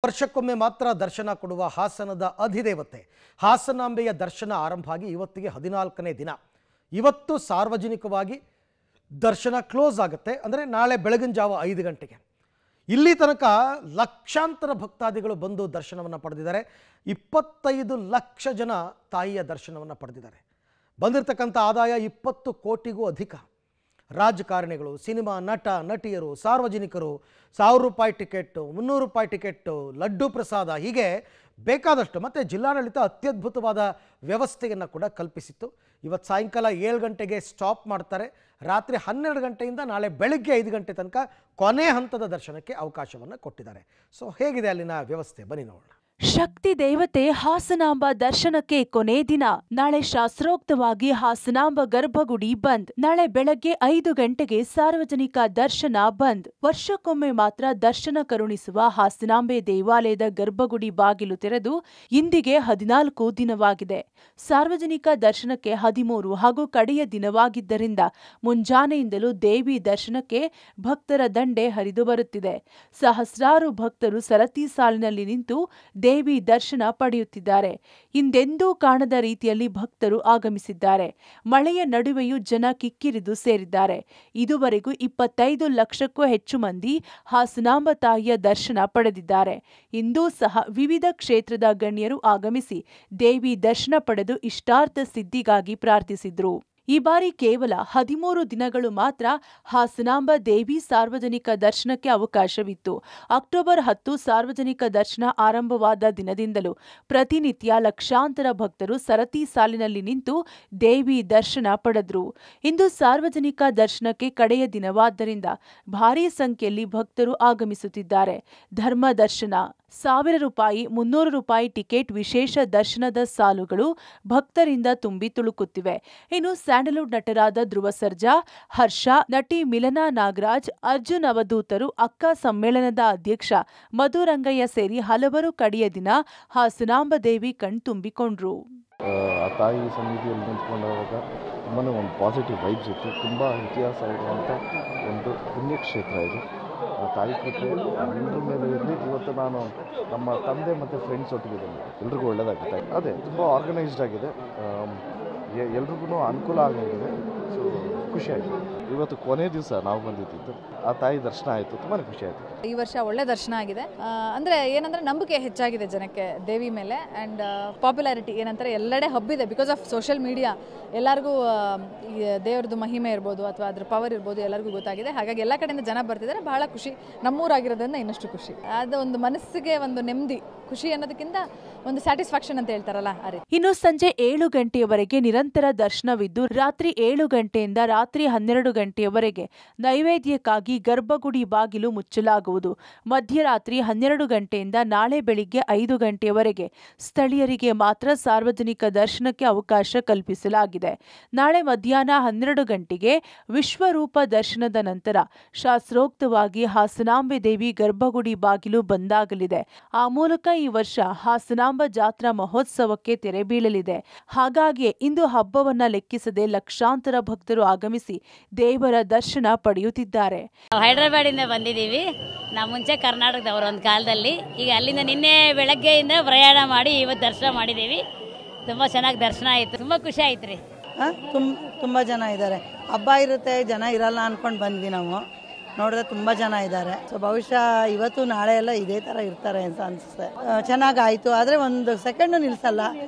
ವರ್ಷಕ್ಕೊಮ್ಮೆ ಮಾತ್ರ ದರ್ಶನ ಕೊಡುವ ಹಾಸನದ ಅಧಿದೇವತೆ ಹಾಸನಾಂಬೆಯ ದರ್ಶನ ಆರಂಭ ಆಗಿ ಇವತ್ತಿಗೆ 14ನೇ ದಿನ. ಇವತ್ತು ಸಾರ್ವಜನಿಕವಾಗಿ ದರ್ಶನ ಕ್ಲೋಸ್ ಆಗುತ್ತೆ. ಅಂದರೆ ನಾಳೆ ಬೆಳಗಿನ ಜಾವ 5 ಗಂಟೆಗೆ. ಇಲ್ಲಿ ತನಕ ಲಕ್ಷಾಂತರ ಭಕ್ತಾದಿಗಳು ಬಂದು ದರ್ಶನವನ್ನು ಪಡೆದಿದ್ದಾರೆ. 25 ಲಕ್ಷ ಜನ ತಾಯಿಯ ದರ್ಶನವನ್ನು ಪಡೆದಿದ್ದಾರೆ. ಬಂದಿರತಕ್ಕಂಥ ಆದಾಯ 20 ಕೋಟಿಗೂ ಅಧಿಕ. ರಾಜಕಾರಣಿಗಳು, ಸಿನಿಮಾ ನಟ ನಟಿಯರು, ಸಾರ್ವಜನಿಕರು 1000 ರೂಪಾಯಿ ಟಿಕೆಟ್ಟು, 300 ರೂಪಾಯಿ ಟಿಕೆಟ್ಟು, ಲಡ್ಡು ಪ್ರಸಾದ, ಹೀಗೆ ಬೇಕಾದಷ್ಟು. ಮತ್ತು ಜಿಲ್ಲಾಡಳಿತ ಅತ್ಯದ್ಭುತವಾದ ವ್ಯವಸ್ಥೆಯನ್ನು ಕೂಡ ಕಲ್ಪಿಸಿತ್ತು. ಇವತ್ತು ಸಾಯಂಕಾಲ 7 ಗಂಟೆಗೆ ಸ್ಟಾಪ್ ಮಾಡ್ತಾರೆ. ರಾತ್ರಿ 12 ಗಂಟೆಯಿಂದ ನಾಳೆ ಬೆಳಗ್ಗೆ 5 ಗಂಟೆ ತನಕ ಕೊನೆ ಹಂತದ ದರ್ಶನಕ್ಕೆ ಅವಕಾಶವನ್ನು ಕೊಟ್ಟಿದ್ದಾರೆ. ಸೊ ಹೇಗಿದೆ ಅಲ್ಲಿನ ವ್ಯವಸ್ಥೆ, ಬನ್ನಿ ನೋಡೋಣ. ಶಕ್ತಿ ದೇವತೆ ಹಾಸನಾಂಬ ದರ್ಶನಕ್ಕೆ ಕೊನೆ ದಿನ. ನಾಳೆ ಶಾಸ್ತ್ರೋಕ್ತವಾಗಿ ಹಾಸನಾಂಬ ಗರ್ಭಗುಡಿ ಬಂದ್. ನಾಳೆ ಬೆಳಗ್ಗೆ 5 ಗಂಟೆಗೆ ಸಾರ್ವಜನಿಕ ದರ್ಶನ ಬಂದ್. ವರ್ಷಕ್ಕೊಮ್ಮೆ ಮಾತ್ರ ದರ್ಶನ ಕರುಣಿಸುವ ಹಾಸನಾಂಬೆ ದೇವಾಲಯದ ಗರ್ಭಗುಡಿ ಬಾಗಿಲು ತೆರೆದು ಇಂದಿಗೆ 14 ದಿನವಾಗಿದೆ. ಸಾರ್ವಜನಿಕ ದರ್ಶನಕ್ಕೆ 13 ಹಾಗೂ ಕಡೆಯ ದಿನವಾಗಿದ್ದರಿಂದ ಮುಂಜಾನೆಯಿಂದಲೂ ದೇವಿ ದರ್ಶನಕ್ಕೆ ಭಕ್ತರ ದಂಡೆ ಹರಿದು ಬರುತ್ತಿದೆ. ಸಹಸ್ರಾರು ಭಕ್ತರು ಸರತಿ ಸಾಲಿನಲ್ಲಿ ನಿಂತು ದೇವಿ ದರ್ಶನ ಪಡೆಯುತ್ತಿದ್ದಾರೆ. ಹಿಂದೆಂದೂ ಕಾಣದ ರೀತಿಯಲ್ಲಿ ಭಕ್ತರು ಆಗಮಿಸಿದ್ದಾರೆ. ಮಳೆಯ ನಡುವೆಯೂ ಜನ ಕಿಕ್ಕಿರಿದು ಸೇರಿದ್ದಾರೆ. ಇದುವರೆಗೂ 25 ಲಕ್ಷಕ್ಕೂ ಹೆಚ್ಚು ಮಂದಿ ಹಾಸನಾಂಬ ತಾಯಿಯ ದರ್ಶನ ಪಡೆದಿದ್ದಾರೆ. ಇಂದೂ ಸಹ ವಿವಿಧ ಕ್ಷೇತ್ರದ ಗಣ್ಯರು ಆಗಮಿಸಿ ದೇವಿ ದರ್ಶನ ಪಡೆದು ಇಷ್ಟಾರ್ಥ ಸಿದ್ಧಿಗಾಗಿ ಪ್ರಾರ್ಥಿಸಿದ್ರು. ಈ ಬಾರಿ ಕೇವಲ 13 ದಿನಗಳು ಮಾತ್ರ ಹಾಸನಾಂಬ ದೇವಿ ಸಾರ್ವಜನಿಕ ದರ್ಶನಕ್ಕೆ ಅವಕಾಶವಿತ್ತು. ಅಕ್ಟೋಬರ್ 10 ಸಾರ್ವಜನಿಕ ದರ್ಶನ ಆರಂಭವಾದ ದಿನದಿಂದಲೂ ಪ್ರತಿನಿತ್ಯ ಲಕ್ಷಾಂತರ ಭಕ್ತರು ಸರತಿ ಸಾಲಿನಲ್ಲಿ ನಿಂತು ದೇವಿ ದರ್ಶನ ಪಡೆದ್ರು. ಇಂದು ಸಾರ್ವಜನಿಕ ದರ್ಶನಕ್ಕೆ ಕಡೆಯ ದಿನವಾದ್ದರಿಂದ ಭಾರೀ ಸಂಖ್ಯೆಯಲ್ಲಿ ಭಕ್ತರು ಆಗಮಿಸುತ್ತಿದ್ದಾರೆ. ಧರ್ಮ ದರ್ಶನ 1000 ರೂಪಾಯಿ, 300 ರೂಪಾಯಿ ಟಿಕೆಟ್ ವಿಶೇಷ ದರ್ಶನದ ಸಾಲುಗಳು ಭಕ್ತರಿಂದ ತುಂಬಿ ತುಳುಕುತ್ತಿವೆ. ಇನ್ನು ಸ್ಯಾಂಡಲ್ವುಡ್ ನಟರಾದ ಧ್ರುವ ಸರ್ಜಾ, ಹರ್ಷ, ನಟಿ ಮಿಲನಾ ನಾಗರಾಜ್, ಅರ್ಜುನ್ ಅವಧೂತರು, ಅಕ್ಕ ಸಮ್ಮೇಳನದ ಅಧ್ಯಕ್ಷ ಮಧುರಂಗಯ್ಯ ಸೇರಿ ಹಲವರು ಕಡೆಯ ದಿನ ಹಾಸನಾಂಬ ದೇವಿ ಕಣ್ತುಂಬಿಕೊಂಡ್ರು. ಆ ತಾಯಿ ಸನ್ನಿಧಿಯಲ್ಲಿ ನಿಂತ್ಕೊಂಡಾಗ ತುಂಬಾ ಒಂದು ಪಾಸಿಟಿವ್ ವೈಬ್ಸ್ ಇತ್ತು. ತುಂಬ ಇತಿಹಾಸ ಇರುವಂಥ ಒಂದು ಪುಣ್ಯಕ್ಷೇತ್ರ ಇದು. ಆ ತಾಯಿ ಕೃಪೆ ಎಲ್ಲರ ಮೇಲೆ ಇರಲಿ. ಇವತ್ತು ನಾನು ನಮ್ಮ ತಂದೆ ಮತ್ತು ಫ್ರೆಂಡ್ಸ್ ಒಟ್ಟಿಗಿದ್ದೀನಿ. ಎಲ್ರಿಗೂ ಒಳ್ಳೆಯದಾಗುತ್ತೆ. ಅದೇ ತುಂಬ ಆರ್ಗನೈಸ್ಡ್ ಆಗಿದೆ, ಎಲ್ರಿಗೂ ಅನುಕೂಲ ಆಗಿದೆ. ಸೊ ಖುಷಿ ಆಯಿತು. ಇವತ್ತು ಕೊನೆ ದಿವಸ ನಾವು ಬಂದಿದ್ದು, ಆ ತಾಯಿ ದರ್ಶನ ಆಯಿತು, ತುಂಬಾ ಖುಷಿ ಆಯಿತು. ಈ ವರ್ಷ ಒಳ್ಳೆ ದರ್ಶನ ಆಗಿದೆ. ಅಂದರೆ ಏನಂದರೆ ನಂಬಿಕೆ ಹೆಚ್ಚಾಗಿದೆ ಜನಕ್ಕೆ ದೇವಿ ಮೇಲೆ. ಆ್ಯಂಡ್ ಪಾಪ್ಯುಲಾರಿಟಿ ಏನಂತಾರೆ ಎಲ್ಲೆಡೆ ಹಬ್ಬಿದೆ ಬಿಕಾಸ್ ಆಫ್ ಸೋಷಿಯಲ್ ಮೀಡಿಯಾ. ಎಲ್ಲರಿಗೂ ದೇವ್ರದ್ದು ಮಹಿಮೆ ಇರ್ಬೋದು ಅಥವಾ ಅದ್ರ ಪವರ್ ಇರ್ಬೋದು ಎಲ್ಲರಿಗೂ ಗೊತ್ತಾಗಿದೆ. ಹಾಗಾಗಿ ಎಲ್ಲ ಕಡೆಯಿಂದ ಜನ ಬರ್ತಿದ್ದಾರೆ. ಬಹಳ ಖುಷಿ. ನಮ್ಮೂರಾಗಿರೋದ್ರಿಂದ ಇನ್ನಷ್ಟು ಖುಷಿ. ಅದು ಒಂದು ಮನಸ್ಸಿಗೆ ಒಂದು ನೆಮ್ಮದಿ, ಖುಷಿ ಅನ್ನೋದಕ್ಕಿಂತ ಒಂದು ಸ್ಯಾಟಿಸ್ಫ್ಯಾಕ್ಷನ್ ಅಂತ ಹೇಳ್ತಾರಲ್ಲ ಆ ರೀತಿ. ಇನ್ನು ಸಂಜೆ 7 ಗಂಟೆಯವರೆಗೆ ನಿರಂತರ ದರ್ಶನವಿದ್ದು ರಾತ್ರಿ 7 ಗಂಟೆಯಿಂದ ರಾತ್ರಿ 12 ಗಂಟೆಯವರೆಗೆ ನೈವೇದ್ಯಕ್ಕಾಗಿ ಗರ್ಭಗುಡಿ ಬಾಗಿಲು ಮುಚ್ಚಲಾಗುವುದು. ಮಧ್ಯರಾತ್ರಿ 12 ಗಂಟೆಯಿಂದ ನಾಳೆ ಬೆಳಿಗ್ಗೆ 5 ಗಂಟೆಯವರೆಗೆ ಸ್ಥಳೀಯರಿಗೆ ಮಾತ್ರ ಸಾರ್ವಜನಿಕ ದರ್ಶನಕ್ಕೆ ಅವಕಾಶ ಕಲ್ಪಿಸಲಾಗಿದೆ. ನಾಳೆ ಮಧ್ಯಾಹ್ನ 12 ಗಂಟೆಗೆ ವಿಶ್ವರೂಪ ದರ್ಶನದ ನಂತರ ಶಾಸ್ತ್ರೋಕ್ತವಾಗಿ ಹಾಸನಾಂಬೆ ದೇವಿ ಗರ್ಭಗುಡಿ ಬಾಗಿಲು ಬಂದಾಗಲಿದೆ. ಆ ಮೂಲಕ ಈ ವರ್ಷ ಹಾಸನಾಂಬ ಜಾತ್ರಾ ಮಹೋತ್ಸವಕ್ಕೆ ತೆರೆ ಬೀಳಲಿದೆ. ಹಾಗಾಗಿ ಇಂದು ಹಬ್ಬವನ್ನ ಲೆಕ್ಕಿಸದೆ ಲಕ್ಷಾಂತರ ಭಕ್ತರು ಆಗಮಿಸಿ ದೇವರ ದರ್ಶನ ಪಡೆಯುತ್ತಿದ್ದಾರೆ. ಹೈದರಾಬಾದಿಂದ ಬಂದಿದ್ದೀವಿ. ನಾವು ಮುಂಚೆ ಕರ್ನಾಟಕದವರು ಒಂದು ಕಾಲದಲ್ಲಿ. ಈಗ ಅಲ್ಲಿಂದ ನಿನ್ನೆ ಬೆಳಗ್ಗೆಯಿಂದ ಪ್ರಯಾಣ ಮಾಡಿ ಇವತ್ತು ದರ್ಶನ ಮಾಡಿದ್ದೀವಿ. ತುಂಬ ಚೆನ್ನಾಗಿ ದರ್ಶನ ಆಯಿತು. ತುಂಬ ಖುಷಿ ಆಯ್ತು ರೀ. ತುಂಬ ಜನ ಇದ್ದಾರೆ. ಹಬ್ಬ ಇರುತ್ತೆ, ಜನ ಇರಲ್ಲ ಅಂದ್ಕೊಂಡು ಬಂದ್ವಿ. ನಾವು ನೋಡಿದ್ರೆ ತುಂಬ ಜನ ಇದ್ದಾರೆ. ಸೊ ಬಹುಶಃ ಇವತ್ತು ನಾಳೆ ಎಲ್ಲ ಇದೇ ಥರ ಇರ್ತಾರೆ ಅಂತ ಅನಿಸುತ್ತೆ. ಚೆನ್ನಾಗಾಯಿತು. ಆದರೆ ಒಂದು ಸೆಕೆಂಡು ನಿಲ್ಲಿಸಲ್ಲ,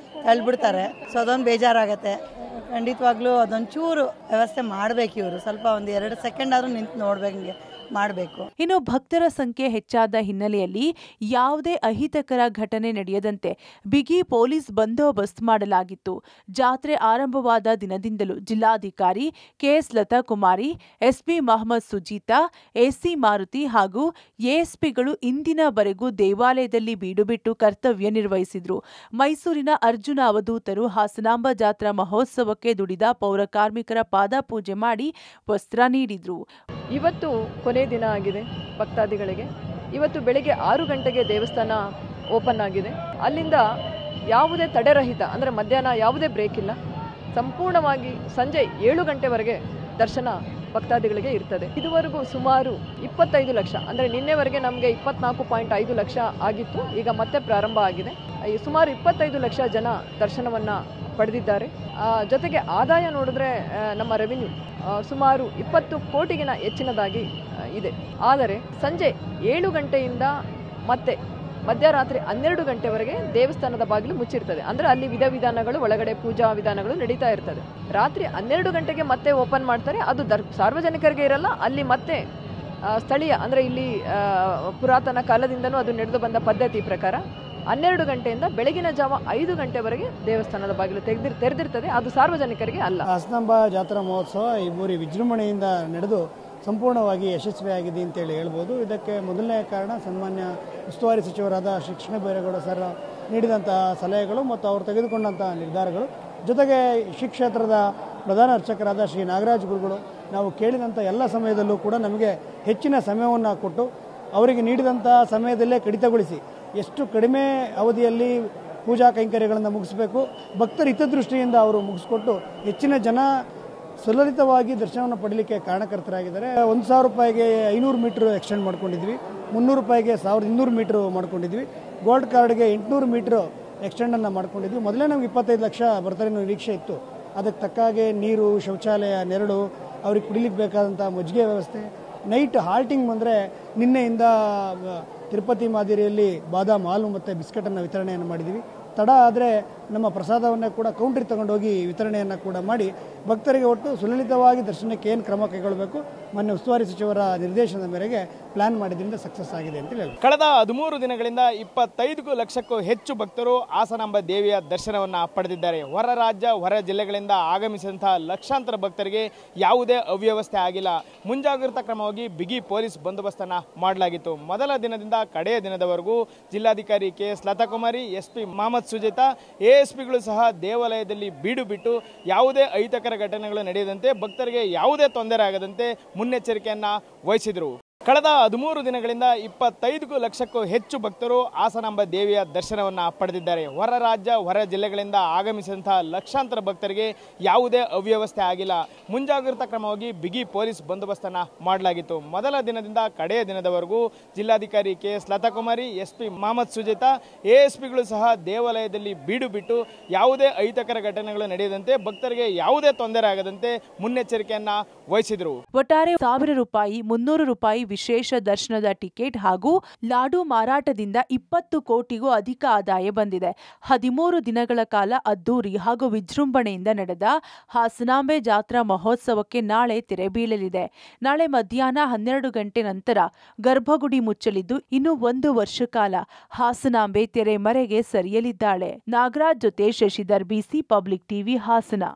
ತಳ್ಳಿಬಿಡ್ತಾರೆ. ಸೊ ಅದೊಂದು ಬೇಜಾರಾಗತ್ತೆ. ಖಂಡಿತವಾಗ್ಲೂ ಅದೊಂಚೂರು ವ್ಯವಸ್ಥೆ ಮಾಡಬೇಕು. ಇವರು ಸ್ವಲ್ಪ ಒಂದು 2 ಸೆಕೆಂಡ್ ಆದರೂ ನಿಂತು ನೋಡ್ಬೇಕಂಗೆ ಮಾಡಬೇಕು. ಇನ್ನು ಭಕ್ತರ ಸಂಖ್ಯೆ ಹೆಚ್ಚಾದ ಹಿನ್ನೆಲೆಯಲ್ಲಿ ಯಾವುದೇ ಅಹಿತಕರ ಘಟನೆ ನಡೆಯದಂತೆ ಬಿಗಿ ಪೊಲೀಸ್ ಬಂದೋಬಸ್ತ್ ಮಾಡಲಾಗಿತ್ತು. ಜಾತ್ರೆ ಆರಂಭವಾದ ದಿನದಿಂದಲೂ ಜಿಲ್ಲಾಧಿಕಾರಿ ಕೆಎಸ್ ಲತಾ ಕುಮಾರಿ, ಎಸ್ಪಿ ಮಹಮ್ಮದ್ ಸುಜೀತಾ, ಎಸಿ ಮಾರುತಿ ಹಾಗೂ ಎಎಸ್ಪಿಗಳು ಇಂದಿನವರೆಗೂ ದೇವಾಲಯದಲ್ಲಿ ಬೀಡುಬಿಟ್ಟು ಕರ್ತವ್ಯ ನಿರ್ವಹಿಸಿದ್ರು. ಮೈಸೂರಿನ ಅರ್ಜುನ ಅವಧೂತರು ಹಾಸನಾಂಬ ಜಾತ್ರಾ ಮಹೋತ್ಸವಕ್ಕೆ ದುಡಿದ ಪೌರ ಕಾರ್ಮಿಕರ ಪಾದ ಪೂಜೆ ಮಾಡಿ ವಸ್ತ್ರ ನೀಡಿದ್ರು. ಇವತ್ತು ಕೊನೆ ದಿನ ಆಗಿದೆ ಭಕ್ತಾದಿಗಳಿಗೆ. ಇವತ್ತು ಬೆಳಿಗ್ಗೆ 6 ಗಂಟೆಗೆ ದೇವಸ್ಥಾನ ಓಪನ್ ಆಗಿದೆ. ಅಲ್ಲಿಂದ ಯಾವುದೇ ತಡೆರಹಿತ, ಅಂದರೆ ಮಧ್ಯಾಹ್ನ ಯಾವುದೇ ಬ್ರೇಕ್ ಇಲ್ಲ. ಸಂಪೂರ್ಣವಾಗಿ ಸಂಜೆ 7 ಗಂಟೆವರೆಗೆ ದರ್ಶನ ಭಕ್ತಾದಿಗಳಿಗೆ ಇರ್ತದೆ. ಇದುವರೆಗೂ ಸುಮಾರು 25 ಲಕ್ಷ, ಅಂದರೆ ನಿನ್ನೆವರೆಗೆ ನಮಗೆ 24.5 ಲಕ್ಷ ಆಗಿತ್ತು, ಈಗ ಮತ್ತೆ ಪ್ರಾರಂಭ ಆಗಿದೆ. ಸುಮಾರು 25 ಲಕ್ಷ ಜನ ದರ್ಶನವನ್ನು ಪಡೆದಿದ್ದಾರೆ. ಜೊತೆಗೆ ಆದಾಯ ನೋಡಿದ್ರೆ ನಮ್ಮ ರೆವಿನ್ಯೂ ಸುಮಾರು 20 ಕೋಟಿಗಿನ ಹೆಚ್ಚಿನದಾಗಿ ಇದೆ. ಆದರೆ ಸಂಜೆ 7 ಗಂಟೆಯಿಂದ ಮತ್ತೆ ಮಧ್ಯರಾತ್ರಿ 12 ಗಂಟೆವರೆಗೆ ದೇವಸ್ಥಾನದ ಬಾಗಿಲು ಮುಚ್ಚಿರ್ತದೆ. ಅಂದರೆ ಅಲ್ಲಿ ವಿಧಾನಗಳು, ಒಳಗಡೆ ಪೂಜಾ ವಿಧಾನಗಳು ನಡೀತಾ ಇರ್ತದೆ. ರಾತ್ರಿ 12 ಗಂಟೆಗೆ ಮತ್ತೆ ಓಪನ್ ಮಾಡ್ತಾರೆ. ಅದು ಸಾರ್ವಜನಿಕರಿಗೆ ಇರಲ್ಲ. ಅಲ್ಲಿ ಮತ್ತೆ ಸ್ಥಳೀಯ, ಅಂದರೆ ಇಲ್ಲಿ ಪುರಾತನ ಕಾಲದಿಂದನೂ ಅದು ನಡೆದು ಬಂದ ಪದ್ಧತಿ ಪ್ರಕಾರ 12 ಗಂಟೆಯಿಂದ ಬೆಳಗಿನ ಜಾವ 5 ಗಂಟೆವರೆಗೆ ದೇವಸ್ಥಾನದ ಬಾಗಿಲು ತೆರೆದಿರ್ತದೆ. ಅದು ಸಾರ್ವಜನಿಕರಿಗೆ ಅಲ್ಲ. ಹಾಸನಾಂಬ ಜಾತ್ರಾ ಮಹೋತ್ಸವ ಈ ಬಾರಿ ವಿಜೃಂಭಣೆಯಿಂದ ನಡೆದು ಸಂಪೂರ್ಣವಾಗಿ ಯಶಸ್ವಿಯಾಗಿದೆ ಅಂತೇಳಿ ಹೇಳ್ಬೋದು. ಇದಕ್ಕೆ ಮೊದಲನೇ ಕಾರಣ ಸನ್ಮಾನ್ಯ ಉಸ್ತುವಾರಿ ಸಚಿವರಾದ ಶ್ರೀ ಕೃಷ್ಣ ಬೈರೇಗೌಡ ಸರ್ ನೀಡಿದಂತಹ ಸಲಹೆಗಳು ಮತ್ತು ಅವರು ತೆಗೆದುಕೊಂಡಂತಹ ನಿರ್ಧಾರಗಳು, ಜೊತೆಗೆ ಶ್ರೀ ಕ್ಷೇತ್ರದ ಪ್ರಧಾನ ಅರ್ಚಕರಾದ ಶ್ರೀ ನಾಗರಾಜ್ ಗುರುಗಳು ನಾವು ಕೇಳಿದಂಥ ಎಲ್ಲ ಸಮಯದಲ್ಲೂ ಕೂಡ ನಮಗೆ ಹೆಚ್ಚಿನ ಸಮಯವನ್ನು ಕೊಟ್ಟು ಅವರಿಗೆ ನೀಡಿದಂಥ ಸಮಯದಲ್ಲೇ ಕಡಿತಗೊಳಿಸಿ ಎಷ್ಟು ಕಡಿಮೆ ಅವಧಿಯಲ್ಲಿ ಪೂಜಾ ಕೈಂಕರ್ಯಗಳನ್ನು ಮುಗಿಸಬೇಕು, ಭಕ್ತರ ಹಿತದೃಷ್ಟಿಯಿಂದ ಅವರು ಮುಗಿಸ್ಕೊಟ್ಟು ಹೆಚ್ಚಿನ ಜನ ಸುಲಲಿತವಾಗಿ ದರ್ಶನವನ್ನು ಪಡೀಲಿಕ್ಕೆ ಕಾರಣಕರ್ತರಾಗಿದ್ದಾರೆ. 1,000 ರೂಪಾಯಿಗೆ 500 ಮೀಟ್ರ್ ಎಕ್ಸ್ಟೆಂಡ್ ಮಾಡ್ಕೊಂಡಿದ್ವಿ, 300 ರೂಪಾಯಿಗೆ 1,200 ಮೀಟ್ರ್ ಮಾಡ್ಕೊಂಡಿದ್ವಿ, ಗೋಲ್ಡ್ ಕಾರ್ಡ್ಗೆ 800 ಮೀಟ್ರ್ ಎಕ್ಸ್ಟೆಂಡನ್ನು ಮಾಡ್ಕೊಂಡಿದ್ವಿ. ಮೊದಲೇ ನಮ್ಗೆ 25 ಲಕ್ಷ ಬರ್ತಾರೆ ಅನ್ನೋ ನಿರೀಕ್ಷೆ ಇತ್ತು. ಅದಕ್ಕೆ ತಕ್ಕ ಹಾಗೆ ನೀರು, ಶೌಚಾಲಯ, ನೆರಳು, ಅವ್ರಿಗೆ ಕುಡಿಲಿಕ್ಕೆ ಬೇಕಾದಂಥ ಮಜ್ಜಿಗೆ ವ್ಯವಸ್ಥೆ, ನೈಟ್ ಹಾಲ್ಟಿಂಗ್ ಬಂದರೆ ನಿನ್ನೆಯಿಂದ ತಿರುಪತಿ ಮಾದರಿಯಲ್ಲಿ ಬಾದಾಮ್ ಹಾಲು ಮತ್ತು ಬಿಸ್ಕೆಟನ್ನು ವಿತರಣೆಯನ್ನು ಮಾಡಿದ್ದೀವಿ. ತಡ ಆದರೆ ನಮ್ಮ ಪ್ರಸಾದವನ್ನೇ ಕೂಡ ಕೌಂಟ್ರಿಗೆ ತಗೊಂಡೋಗಿ ವಿತರಣೆಯನ್ನು ಕೂಡ ಮಾಡಿ ಭಕ್ತರಿಗೆ ಒಟ್ಟು ಸುಲಲಿತವಾಗಿ ದರ್ಶನಕ್ಕೆ ಏನು ಕ್ರಮ ಕೈಗೊಳ್ಳಬೇಕು ಮೊನ್ನೆ ಉಸ್ತುವಾರಿ ಸಚಿವರ ನಿರ್ದೇಶನದ ಮೇರೆಗೆ ಪ್ಲಾನ್ ಮಾಡಿದ್ರಿಂದ ಸಕ್ಸಸ್ ಆಗಿದೆ ಅಂತ ಹೇಳಿ. ಕಳೆದ 13 ದಿನಗಳಿಂದ 25 ಲಕ್ಷಕ್ಕೂ ಹೆಚ್ಚು ಭಕ್ತರು ಹಾಸನಾಂಬ ದೇವಿಯ ದರ್ಶನವನ್ನು ಪಡೆದಿದ್ದಾರೆ. ಹೊರ ರಾಜ್ಯ, ಹೊರ ಜಿಲ್ಲೆಗಳಿಂದ ಆಗಮಿಸಿದಂತಹ ಲಕ್ಷಾಂತರ ಭಕ್ತರಿಗೆ ಯಾವುದೇ ಅವ್ಯವಸ್ಥೆ ಆಗಿಲ್ಲ. ಮುಂಜಾಗ್ರತಾ ಕ್ರಮವಾಗಿ ಬಿಗಿ ಪೊಲೀಸ್ ಬಂದೋಬಸ್ತನ್ನು ಮಾಡಲಾಗಿತ್ತು. ಮೊದಲ ದಿನದಿಂದ ಕಡೆಯ ದಿನದವರೆಗೂ ಜಿಲ್ಲಾಧಿಕಾರಿ KS ಲತಾಕುಮಾರಿ, SP ಮಹಮ್ಮದ್ ಸುಜೇತಾ, ASPಗಳು ಸಹ ದೇವಾಲಯದಲ್ಲಿ ಬೀಡು ಬಿಟ್ಟು ಯಾವುದೇ ಅಹಿತಕರ ಘಟನೆಗಳು ನಡೆಯದಂತೆ, ಭಕ್ತರಿಗೆ ಯಾವುದೇ ತೊಂದರೆ ಆಗದಂತೆ ಮುನ್ನೆಚ್ಚರಿಕೆಯನ್ನು ವಹಿಸಿದರು. ಕಳೆದ 13 ದಿನಗಳಿಂದ 25 ಲಕ್ಷಕ್ಕೂ ಹೆಚ್ಚು ಭಕ್ತರು ಹಾಸನಾಂಬ ದೇವಿಯ ದರ್ಶನವನ್ನು ಪಡೆದಿದ್ದಾರೆ. ಹೊರ ರಾಜ್ಯ, ಹೊರ ಜಿಲ್ಲೆಗಳಿಂದ ಆಗಮಿಸಿದಂತಹ ಲಕ್ಷಾಂತರ ಭಕ್ತರಿಗೆ ಯಾವುದೇ ಅವ್ಯವಸ್ಥೆ ಆಗಿಲ್ಲ. ಮುಂಜಾಗ್ರತಾ ಕ್ರಮವಾಗಿ ಬಿಗಿ ಪೊಲೀಸ್ ಬಂದೋಬಸ್ತನ್ನು ಮಾಡಲಾಗಿತ್ತು. ಮೊದಲ ದಿನದಿಂದ ಕಡೆಯ ದಿನದವರೆಗೂ ಜಿಲ್ಲಾಧಿಕಾರಿ KS ಲತಾಕುಮಾರಿ, SP ಮಹಮ್ಮದ್ ಸುಜೇತಾ, ASPಗಳು ಸಹ ದೇವಾಲಯದಲ್ಲಿ ಬೀಡು ಬಿಟ್ಟು ಯಾವುದೇ ಅಹಿತಕರ ಘಟನೆಗಳು ನಡೆಯದಂತೆ, ಭಕ್ತರಿಗೆ ಯಾವುದೇ ತೊಂದರೆ ಆಗದಂತೆ ಮುನ್ನೆಚ್ಚರಿಕೆಯನ್ನು ವಹಿಸಿದರು. ಒಟ್ಟಾರೆ 1,000 ರೂಪಾಯಿ, 300 ರೂಪಾಯಿ ವಿಶೇಷ ದರ್ಶನದ ಟಿಕೆಟ್ ಹಾಗೂ ಲಾಡು ಮಾರಾಟದಿಂದ 20 ಕೋಟಿಗೂ ಅಧಿಕ ಆದಾಯ ಬಂದಿದೆ. 13 ದಿನಗಳ ಕಾಲ ಅದ್ದೂರಿ ಹಾಗೂ ವಿಜೃಂಭಣೆಯಿಂದ ನಡೆದ ಹಾಸನಾಂಬೆ ಜಾತ್ರಾ ಮಹೋತ್ಸವಕ್ಕೆ ನಾಳೆ ತೆರೆ ಬೀಳಲಿದೆ. ನಾಳೆ ಮಧ್ಯಾಹ್ನ 12 ಗಂಟೆ ನಂತರ ಗರ್ಭಗುಡಿ ಮುಚ್ಚಲಿದ್ದು, ಇನ್ನು 1 ವರ್ಷ ಕಾಲ ಹಾಸನಾಂಬೆ ತೆರೆ ಮರೆಗೆ ಸರಿಯಲಿದ್ದಾಳೆ. ನಾಗರಾಜ್ ಜೊತೆ Shashidhar, BC public TV, Hassan.